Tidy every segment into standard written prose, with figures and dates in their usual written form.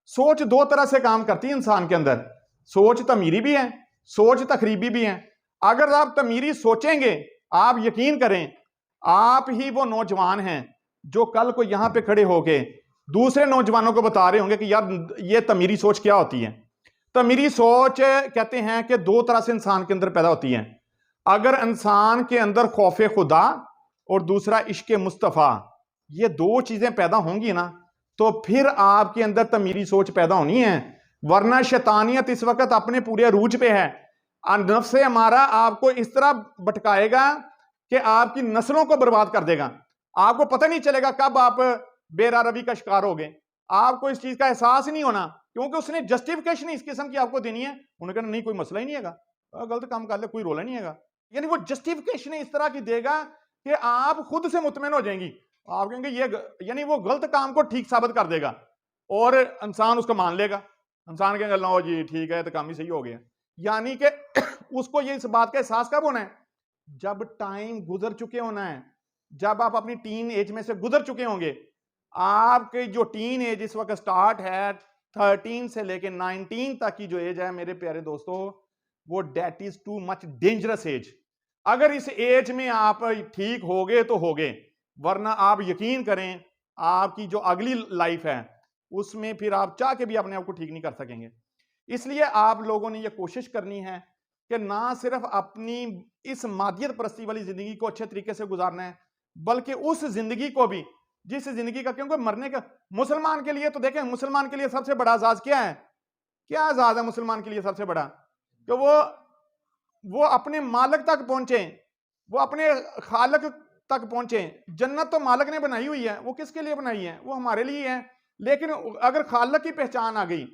सोच दो तरह से काम करती है इंसान के अंदर, सोच तमीरी भी है, सोच तखरीबी भी है। अगर आप तमीरी सोचेंगे, आप यकीन करें आप ही वो नौजवान हैं जो कल को यहां पे खड़े होके दूसरे नौजवानों को बता रहे होंगे कि यार ये तमीरी सोच क्या होती है। तमीरी सोच कहते हैं कि दो तरह से इंसान के अंदर पैदा होती है। अगर इंसान के अंदर खौफे खुदा और दूसरा इश्क मुस्तफ़ा, ये दो चीजें पैदा होंगी ना, तो फिर आपके अंदर तमीरी सोच पैदा होनी है। वरना शैतानियत इस वक्त अपने पूरे अरूज पे है। नफ्स हमारा आपको इस तरह भटकाएगा कि आपकी नस्लों को बर्बाद कर देगा। आपको पता नहीं चलेगा कब आप बेरा रवि का शिकार हो गए। आपको इस चीज का एहसास ही नहीं होना, क्योंकि उसने जस्टिफिकेशन इस किस्म की आपको देनी है। उन्होंने कहा नहीं कोई मसला ही नहीं है, गलत काम कर ले कोई रोला नहीं है। यानी वो जस्टिफिकेशन इस तरह की देगा कि आप खुद से मुतमईन हो जाएंगी। आप कहेंगे ये, यानी वो गलत काम को ठीक साबित कर देगा और इंसान उसको मान लेगा। इंसान कहेंगे लो जी ठीक है तो काम ही सही हो गया। यानी कि उसको ये इस बात का एहसास कब होना है, जब टाइम गुजर चुके होना है, जब आप अपनी टीन एज में से गुजर चुके होंगे। आपकी जो टीन एज इस वक्त स्टार्ट है 13 से लेके 19 तक की जो एज है मेरे प्यारे दोस्तों, वो that is too much dangerous age. अगर इस एज में आप ठीक होगे तो होगे, वरना आप यकीन करें आपकी जो अगली लाइफ है उसमें फिर आप चाह के भी अपने आप को ठीक नहीं कर सकेंगे। इसलिए आप लोगों ने यह कोशिश करनी है कि ना सिर्फ अपनी इस मादियत परस्ती वाली जिंदगी को अच्छे तरीके से गुजारना है, बल्कि उस जिंदगी को भी जिस जिंदगी का, क्योंकि मरने का मुसलमान के लिए तो देखें, मुसलमान के लिए सबसे बड़ा आजाद क्या है? क्या आजाद है मुसलमान के लिए सबसे बड़ा? कि वो अपने मालिक तक पहुंचे, वो अपने खालिक तक पहुंचे। जन्नत तो मालिक ने बनाई हुई है, वो किसके लिए बनाई है? वो हमारे लिए है। लेकिन अगर खालिक की पहचान आ गई,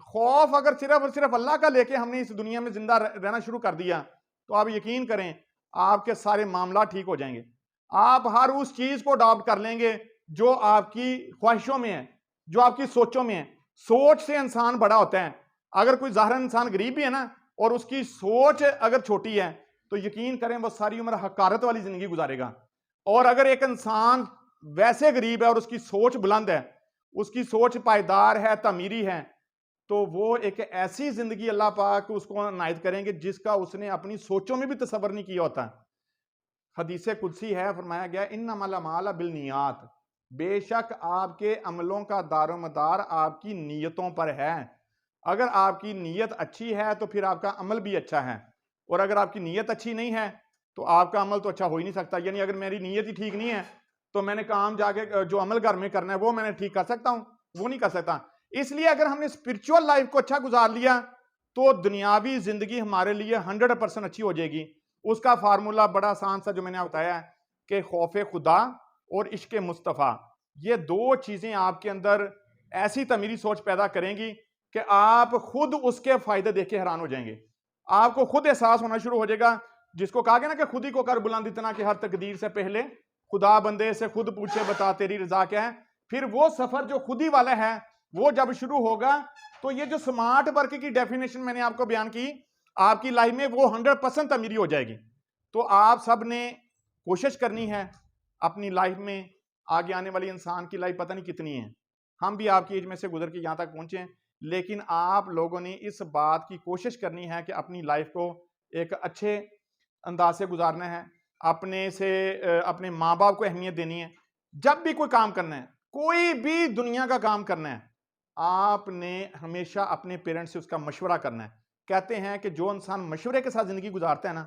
खौफ अगर सिर्फ और सिर्फ अल्लाह का लेके हमने इस दुनिया में जिंदा रहना शुरू कर दिया, तो आप यकीन करें आपके सारे मामला ठीक हो जाएंगे। आप हर उस चीज को अडॉप्ट कर लेंगे जो आपकी ख्वाहिशों में है, जो आपकी सोचों में है। सोच से इंसान बड़ा होता है। अगर कोई ज़ाहिर इंसान गरीब भी है ना और उसकी सोच अगर छोटी है, तो यकीन करें वो सारी उम्र हकारत वाली जिंदगी गुजारेगा। और अगर एक इंसान वैसे गरीब है और उसकी सोच बुलंद है, उसकी सोच पायदार है, तमीरी है, तो वो एक ऐसी जिंदगी अल्लाह पाक उसको नायत करेंगे जिसका उसने अपनी सोचों में भी तसव्वुर नहीं किया होता। हदीस कुदसी है, फरमाया गया इन्नमल अमाल बिन्नियात, बेशक आपके अमलों का दारोमदार आपकी नीयतों पर है। अगर आपकी नीयत अच्छी है तो फिर आपका अमल भी अच्छा है, और अगर आपकी नीयत अच्छी नहीं है तो आपका अमल तो अच्छा हो ही नहीं सकता। यानी अगर मेरी नीयत ही ठीक नहीं है तो मैंने काम जाके जो अमल घर में करना है वो मैंने ठीक कर सकता हूं? वो नहीं कर सकता। इसलिए अगर हमने स्पिरिचुअल लाइफ को अच्छा गुजार लिया तो दुनियावी जिंदगी हमारे लिए 100% अच्छी हो जाएगी। उसका फार्मूला बड़ा आसान सा जो मैंने बताया कि खौफ खुदा और इश्क मुस्तफ़ा, ये दो चीजें आपके अंदर ऐसी तमीरी सोच पैदा करेंगी कि आप खुद उसके फायदे देख के हैरान हो जाएंगे। आपको खुद एहसास होना शुरू हो जाएगा, जिसको कहा गया ना कि खुद ही को कर बुलंद इतना कि हर तकदीर से पहले खुदा बंदे से खुद पूछे बता तेरी रजा क्या है। फिर वो सफर जो खुद ही वाला है वो जब शुरू होगा, तो ये जो स्मार्ट वर्क की डेफिनेशन मैंने आपको बयान की, आपकी लाइफ में वो 100% अमीरी हो जाएगी। तो आप सब ने कोशिश करनी है अपनी लाइफ में, आगे आने वाली इंसान की लाइफ पता नहीं कितनी है, हम भी आपकी एज में से गुजर के यहां तक पहुंचे, लेकिन आप लोगों ने इस बात की कोशिश करनी है कि अपनी लाइफ को एक अच्छे अंदाज से गुजारना है, अपने माँ बाप को अहमियत देनी है। जब भी कोई काम करना है, कोई भी दुनिया का काम करना है, आपने हमेशा अपने पेरेंट्स से उसका मशवरा करना है। कहते हैं कि जो इंसान मशवरे के साथ जिंदगी गुजारता है ना,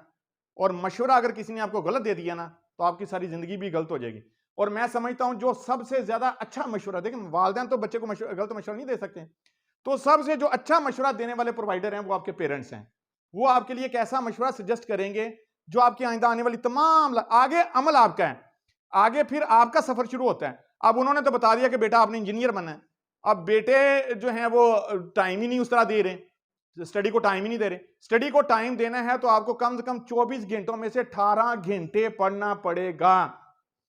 और मशवरा अगर किसी ने आपको गलत दे दिया ना, तो आपकी सारी जिंदगी भी गलत हो जाएगी। और मैं समझता हूं जो सबसे ज्यादा अच्छा मशवरा, देखिए वालिदैन तो बच्चे को गलत मशवरा नहीं दे सकते, तो सबसे जो अच्छा मशवरा देने वाले प्रोवाइडर हैं वो आपके पेरेंट्स हैं। वो आपके लिए एक ऐसा मशवरा सजेस्ट करेंगे जो आपकी आइंदा आने वाली तमाम आगे अमल आपका है, आगे फिर आपका सफर शुरू होता है। अब उन्होंने तो बता दिया कि बेटा आपने इंजीनियर बनना है, अब बेटे जो हैं वो टाइम ही नहीं उस तरह दे रहे, स्टडी को टाइम ही नहीं दे रहे। स्टडी को टाइम देना है तो आपको कम से कम 24 घंटों में से 18 घंटे पढ़ना पड़ेगा।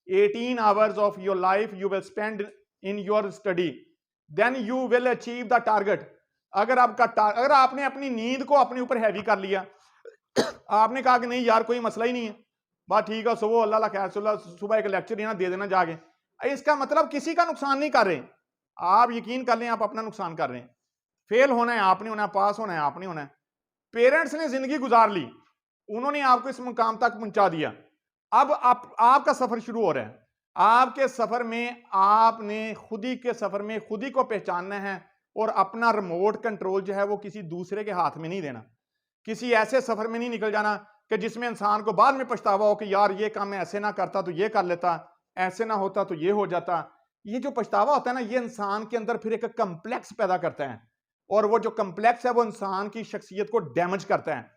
18 hours of your life you will spend in your study, then you will achieve the target. अगर आपने अपनी नींद को अपने ऊपर हैवी कर लिया, आपने कहा कि नहीं यार कोई मसला ही नहीं है, बात ठीक है, सुबह अल्लाह खैर सुबह एक लेक्चर ही ना दे देना जाके, इसका मतलब किसी का नुकसान नहीं कर रहे, आप यकीन कर लें आप अपना नुकसान कर रहे हैं। फेल होना है आप नहीं होना, पास होना है आप नहीं होना है। पेरेंट्स ने जिंदगी गुजार ली, उन्होंने आपको इस मुकाम तक पहुंचा दिया। अब आपका सफर शुरू हो रहा है। आपके सफर में आपने खुद ही के सफर में खुद ही को पहचानना है और अपना रिमोट कंट्रोल जो है वो किसी दूसरे के हाथ में नहीं देना। किसी ऐसे सफर में नहीं निकल जाना कि जिसमें इंसान को बाद में पछतावा हो कि यार ये काम मैं ऐसे ना करता तो ये कर लेता, ऐसे ना होता तो ये हो जाता। ये जो पछतावा होता है ना, ये इंसान के अंदर फिर एक कम्प्लेक्स पैदा करता है, और वो जो कम्प्लेक्स है वो इंसान की शख्सियत को डैमेज करता है।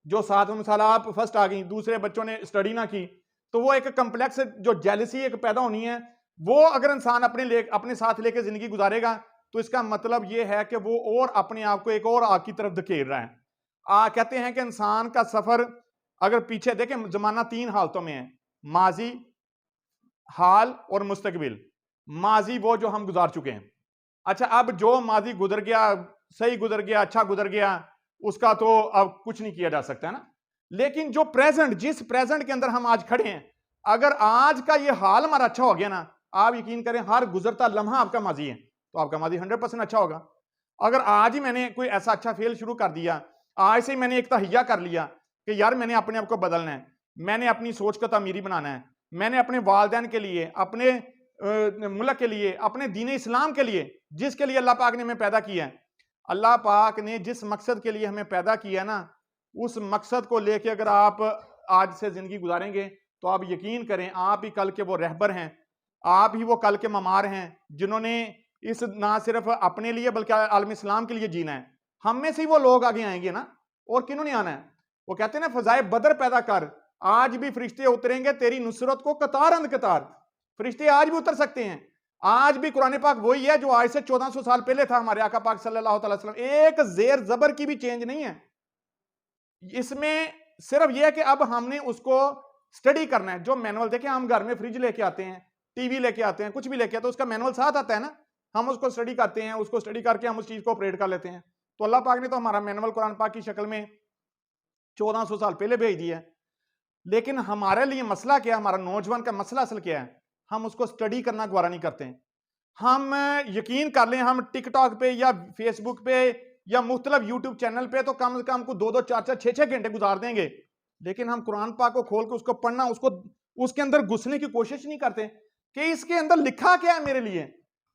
जो साथ में मिसाल आप फर्स्ट आ गई, दूसरे बच्चों ने स्टडी ना की, तो वो एक कम्प्लेक्स जो जेलसी एक पैदा होनी है, वो अगर इंसान अपने साथ लेके जिंदगी गुजारेगा तो इसका मतलब ये है कि वो और अपने आप को एक और आग की तरफ धकेल रहा है। कहते हैं कि इंसान का सफर अगर पीछे देखें, जमाना 3 हालतों में है, माजी, हाल और मुस्तकबिल। माजी वो जो हम गुजार चुके हैं। अच्छा, अब जो माजी गुजर गया, सही गुजर गया, अच्छा गुजर गया, उसका तो अब कुछ नहीं किया जा सकता है ना। लेकिन जो प्रेजेंट, जिस प्रेजेंट के अंदर हम आज खड़े हैं, अगर आज का ये हाल हमारा अच्छा हो गया ना, आप यकीन करें हर गुजरता लम्हा आपका माजी है, तो आपका माजी 100% अच्छा होगा। अगर आज ही मैंने कोई ऐसा अच्छा फेल शुरू कर दिया, आज से ही मैंने एक तहिया कर लिया कि यार मैंने अपने आप को बदलना है, मैंने अपनी सोच को तामीरी बनाना है, मैंने अपने वालिदैन के लिए, अपने मुल्क के लिए, अपने दीन इस्लाम के लिए, जिसके लिए अल्लाह पाक ने हमें पैदा किया है, अल्लाह पाक ने जिस मकसद के लिए हमें पैदा किया ना, उस मकसद को लेके अगर आप आज से जिंदगी गुजारेंगे तो आप यकीन करें आप ही कल के वो रहबर हैं, आप ही वो कल के ममार हैं जिन्होंने इस ना सिर्फ अपने लिए बल्कि आलम इस्लाम के लिए जीना है। हम में से ही वो लोग आगे आएंगे ना, और किन्हों ने आना है। वो कहते हैं ना, फजाए बदर पैदा कर, आज भी फरिश्ते उतरेंगे तेरी नुसरत को कतार अंद कतार। फरिश्ते आज भी उतर सकते हैं। आज भी कुरान पाक वही है जो आज से 1400 साल पहले था। हमारे आका पाक सल्लल्लाहु अलैहि वसल्लम, एक जेर जबर की भी चेंज नहीं है इसमें। सिर्फ यह है कि अब हमने उसको स्टडी करना है। जो मैनुअल, देखें हम घर में फ्रिज लेके आते हैं, टीवी लेके आते हैं, कुछ भी लेके आते हैं, तो उसका मैनुअल साथ आता है ना, हम उसको स्टडी करते हैं, उसको स्टडी करके हम उस चीज को ऑपरेट कर लेते हैं। तो अल्लाह पाक ने तो हमारा मैनुअल कुरान पाक की शक्ल में 1400 साल पहले भेज दिया है। लेकिन हमारे लिए मसला क्या है, हमारा नौजवान का मसला असल क्या है, हम उसको स्टडी करना गवारा नहीं करते हैं। हम यकीन कर लें, हम टिकटॉक पे या फेसबुक पे या मुख्तलिफ यूट्यूब चैनल पे तो कम से कम को 2-2, 4-4, 6-6 घंटे गुजार देंगे, लेकिन हम कुरान पाक को खोल के उसको पढ़ना, उसको उसके अंदर घुसने की कोशिश नहीं करते कि इसके अंदर लिखा क्या है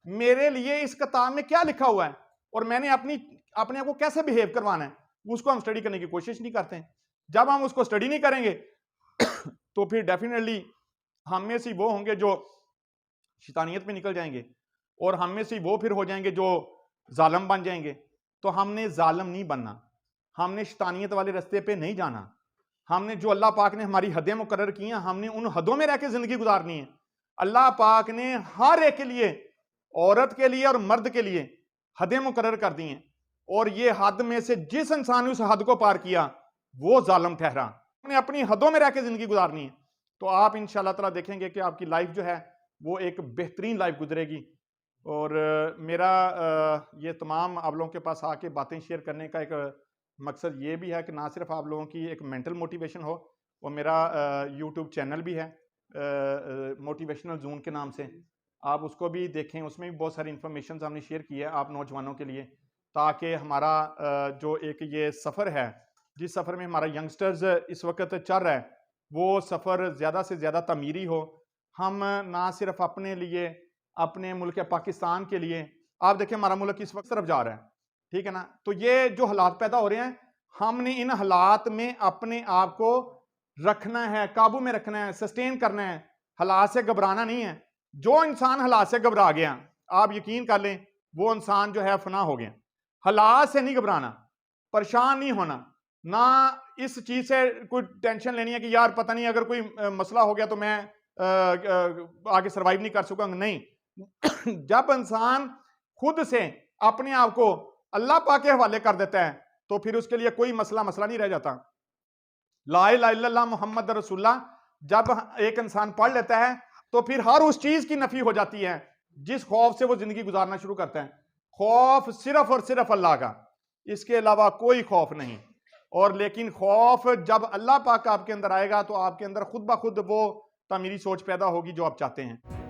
मेरे लिए इस किताब में क्या लिखा हुआ है, और मैंने अपने आप को कैसे बिहेव करवाना है, उसको हम स्टडी करने की कोशिश नहीं करते हैं। जब हम उसको स्टडी नहीं करेंगे तो फिर डेफिनेटली हम में से वो होंगे जो शैतानियत में निकल जाएंगे, और हम में से वो फिर हो जाएंगे जो जालिम बन जाएंगे। तो हमने जालिम नहीं बनना, हमने शैतानियत वाले रास्ते पे नहीं जाना। हमने जो अल्लाह पाक ने हमारी हदें मुकर्रर की हैं, हमने उन हदों में रह के जिंदगी गुजारनी है। अल्लाह पाक ने हर एक के लिए, औरत के लिए और मर्द के लिए हदें मुकर्रर कर दी हैं, और ये हद में से जिस इंसान ने उस हद को पार किया वो जालिम ठहरा। हमने अपनी हदों में रह के जिंदगी गुजारनी है, तो आप इंशाअल्लाह ताला देखेंगे कि आपकी लाइफ जो है वो एक बेहतरीन लाइफ गुजरेगी। और मेरा ये तमाम आप लोगों के पास आके बातें शेयर करने का एक मकसद ये भी है कि ना सिर्फ आप लोगों की एक मेंटल मोटिवेशन हो, और मेरा यूट्यूब चैनल भी है मोटिवेशनल जोन के नाम से, आप उसको भी देखें, उसमें भी बहुत सारी इंफॉर्मेशन हमने शेयर की है आप नौजवानों के लिए, ताकि हमारा जो एक ये सफ़र है, जिस सफ़र में हमारा यंगस्टर्स इस वक्त चल रहा है, वो सफ़र ज़्यादा से ज़्यादा तमीरी हो। हम ना सिर्फ अपने लिए, अपने मुल्क पाकिस्तान के लिए, आप देखें हमारा मुल्क इस वक्त तरफ जा रहा है, ठीक है ना, तो ये जो हालात पैदा हो रहे हैं, हमने इन हालात में अपने आप को रखना है, काबू में रखना है, सस्टेन करना है, हालात से घबराना नहीं है। जो इंसान हालात से घबरा गया, आप यकीन कर लें वो इंसान जो है फना हो गया। हालात से नहीं घबराना, परेशान नहीं होना, ना इस चीज से कोई टेंशन लेनी है कि यार पता नहीं अगर कोई मसला हो गया तो मैं आगे सरवाइव नहीं कर सकूंगा, नहीं। जब इंसान खुद से अपने आप को अल्लाह पाक के हवाले कर देता है तो फिर उसके लिए कोई मसला नहीं रह जाता। ला इलाहा इल्लल्लाह मुहम्मद रसूलुल्लाह जब एक इंसान पढ़ लेता है तो फिर हर उस चीज की नफी हो जाती है जिस खौफ से वो जिंदगी गुजारना शुरू करता है। खौफ सिर्फ और सिर्फ अल्लाह का, इसके अलावा कोई खौफ नहीं। और लेकिन खौफ जब अल्लाह पाक आपके अंदर आएगा तो आपके अंदर खुद ब खुद वो तामीरी सोच पैदा होगी जो आप चाहते हैं।